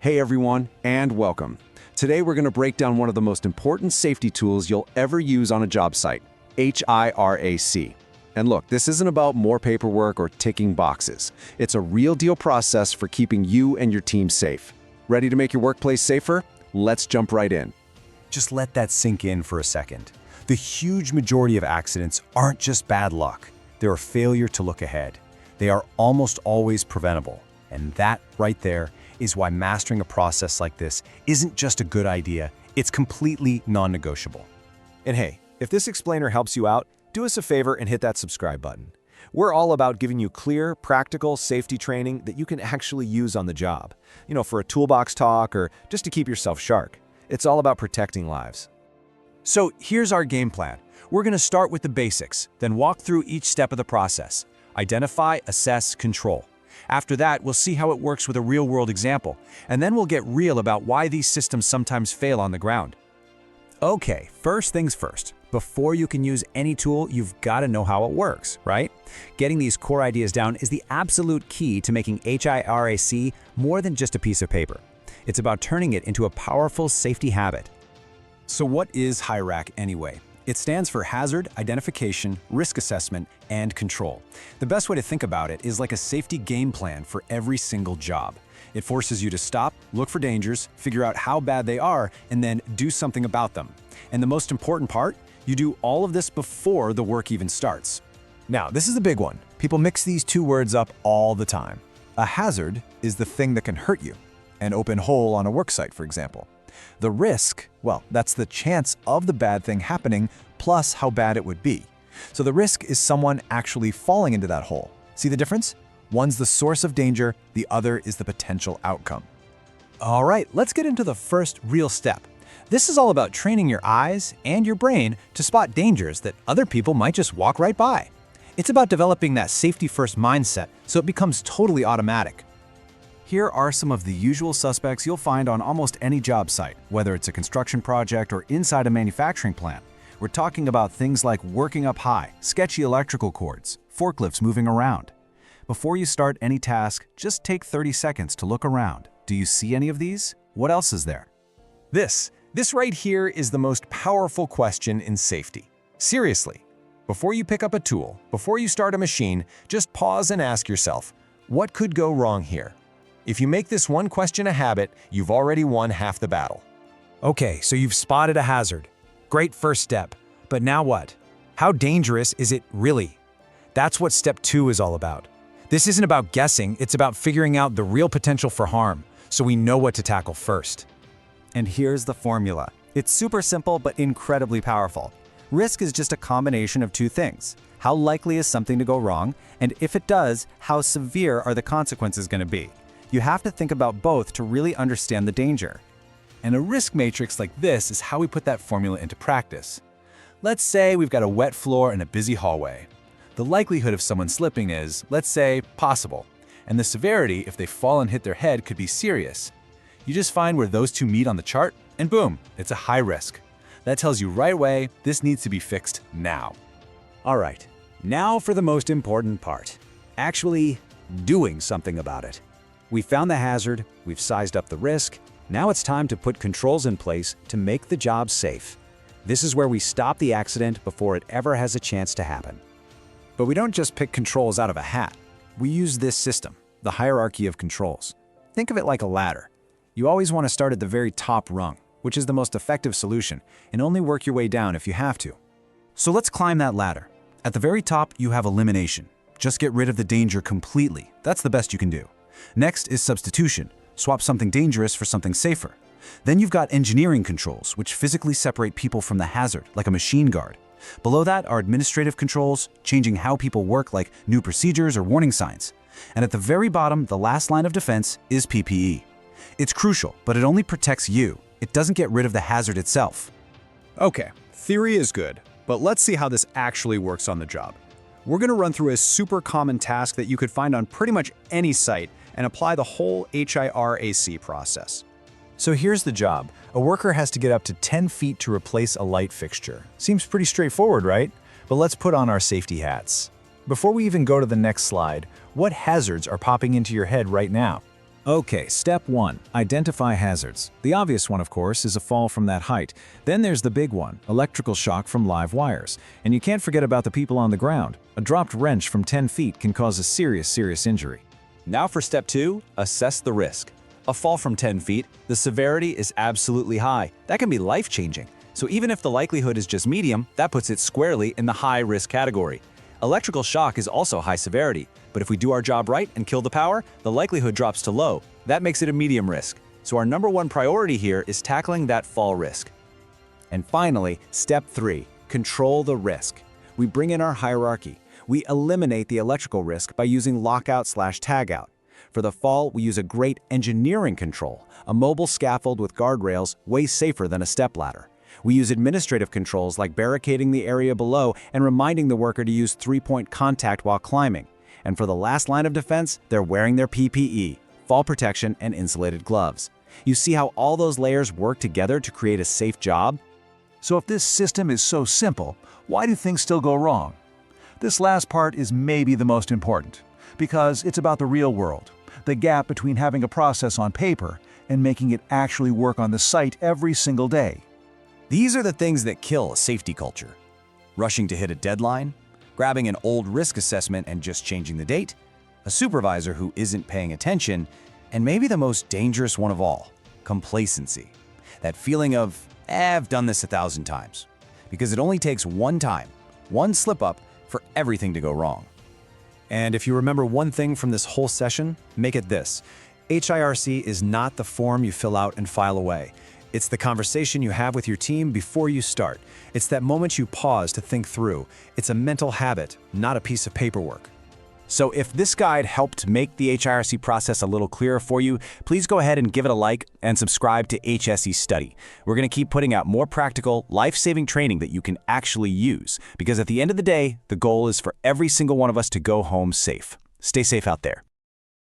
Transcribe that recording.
Hey everyone, and welcome. Today we're going to break down one of the most important safety tools you'll ever use on a job site, HIRAC. And look, this isn't about more paperwork or ticking boxes. It's a real deal process for keeping you and your team safe. Ready to make your workplace safer? Let's jump right in. Just let that sink in for a second. The huge majority of accidents aren't just bad luck. They're a failure to look ahead. They are almost always preventable. And that right there is why mastering a process like this isn't just a good idea, it's completely non-negotiable. And hey, if this explainer helps you out, do us a favor and hit that subscribe button. We're all about giving you clear, practical safety training that you can actually use on the job. For a toolbox talk or just to keep yourself sharp. It's all about protecting lives. So here's our game plan. We're going to start with the basics, then walk through each step of the process. Identify, assess, control. After that, we'll see how it works with a real-world example, and then we'll get real about why these systems sometimes fail on the ground. Okay, first things first. Before you can use any tool, you've got to know how it works, right? Getting these core ideas down is the absolute key to making HIRAC more than just a piece of paper. It's about turning it into a powerful safety habit. So what is HIRAC anyway? It stands for Hazard, Identification, Risk Assessment, and Control. The best way to think about it is like a safety game plan for every single job. It forces you to stop, look for dangers, figure out how bad they are, and then do something about them. And the most important part, you do all of this before the work even starts. Now, this is a big one. People mix these two words up all the time. A hazard is the thing that can hurt you. An open hole on a worksite, for example. The risk, well, that's the chance of the bad thing happening plus how bad it would be. So the risk is someone actually falling into that hole. See the difference? One's the source of danger, the other is the potential outcome. All right, let's get into the first real step. This is all about training your eyes and your brain to spot dangers that other people might just walk right by. It's about developing that safety-first mindset so it becomes totally automatic. Here are some of the usual suspects you'll find on almost any job site, whether it's a construction project or inside a manufacturing plant. We're talking about things like working up high, sketchy electrical cords, forklifts moving around. Before you start any task, just take 30 seconds to look around. Do you see any of these? What else is there? This right here is the most powerful question in safety. Seriously, before you pick up a tool, before you start a machine, just pause and ask yourself, what could go wrong here? If you make this one question a habit, you've already won half the battle. Okay, so you've spotted a hazard. Great first step. But now what? How dangerous is it really? That's what step 2 is all about. This isn't about guessing, it's about figuring out the real potential for harm, so we know what to tackle first. And here's the formula. It's super simple but incredibly powerful. Risk is just a combination of two things. How likely is something to go wrong? And if it does, how severe are the consequences going to be? You have to think about both to really understand the danger. And a risk matrix like this is how we put that formula into practice. Let's say we've got a wet floor and a busy hallway. The likelihood of someone slipping is, let's say, possible. And the severity, if they fall and hit their head, could be serious. You just find where those two meet on the chart, and boom, it's a high risk. That tells you right away, this needs to be fixed now. All right, now for the most important part. Actually doing something about it. We found the hazard, we've sized up the risk, now it's time to put controls in place to make the job safe. This is where we stop the accident before it ever has a chance to happen. But we don't just pick controls out of a hat. We use this system, the hierarchy of controls. Think of it like a ladder. You always want to start at the very top rung, which is the most effective solution, and only work your way down if you have to. So let's climb that ladder. At the very top, you have elimination. Just get rid of the danger completely. That's the best you can do. Next is substitution. Swap something dangerous for something safer. Then you've got engineering controls, which physically separate people from the hazard, like a machine guard. Below that are administrative controls, changing how people work, like new procedures or warning signs. And at the very bottom, the last line of defense is PPE. It's crucial, but it only protects you. It doesn't get rid of the hazard itself. Okay, theory is good, but let's see how this actually works on the job. We're going to run through a super common task that you could find on pretty much any site and apply the whole HIRAC process. So here's the job. A worker has to get up to 10 feet to replace a light fixture. Seems pretty straightforward, right? But let's put on our safety hats. Before we even go to the next slide, what hazards are popping into your head right now? Okay, step 1. Identify hazards. The obvious one, of course, is a fall from that height. Then there's the big one, electrical shock from live wires. And you can't forget about the people on the ground. A dropped wrench from 10 feet can cause a serious injury. Now for step 2, assess the risk. A fall from 10 feet, the severity is absolutely high. That can be life-changing. So even if the likelihood is just medium, that puts it squarely in the high-risk category. Electrical shock is also high severity, but if we do our job right and kill the power, the likelihood drops to low. That makes it a medium risk. So our number one priority here is tackling that fall risk. And finally, step 3, control the risk. We bring in our hierarchy. We eliminate the electrical risk by using lockout/tagout. For the fall, we use a great engineering control, a mobile scaffold with guardrails way safer than a stepladder. We use administrative controls like barricading the area below and reminding the worker to use 3-point contact while climbing. And for the last line of defense, they're wearing their PPE, fall protection, and insulated gloves. You see how all those layers work together to create a safe job? So if this system is so simple, why do things still go wrong? This last part is maybe the most important, because it's about the real world, the gap between having a process on paper and making it actually work on the site every single day. These are the things that kill a safety culture. Rushing to hit a deadline, grabbing an old risk assessment and just changing the date, a supervisor who isn't paying attention, and maybe the most dangerous one of all, complacency. That feeling of, I've done this 1,000 times. Because it only takes one time, one slip-up, for everything to go wrong. And if you remember one thing from this whole session, make it this. HIRC is not the form you fill out and file away. It's the conversation you have with your team before you start. It's that moment you pause to think through. It's a mental habit, not a piece of paperwork. So if this guide helped make the HIRC process a little clearer for you, please go ahead and give it a like and subscribe to HSE Study. We're going to keep putting out more practical, life-saving training that you can actually use, because at the end of the day, the goal is for every single one of us to go home safe. Stay safe out there.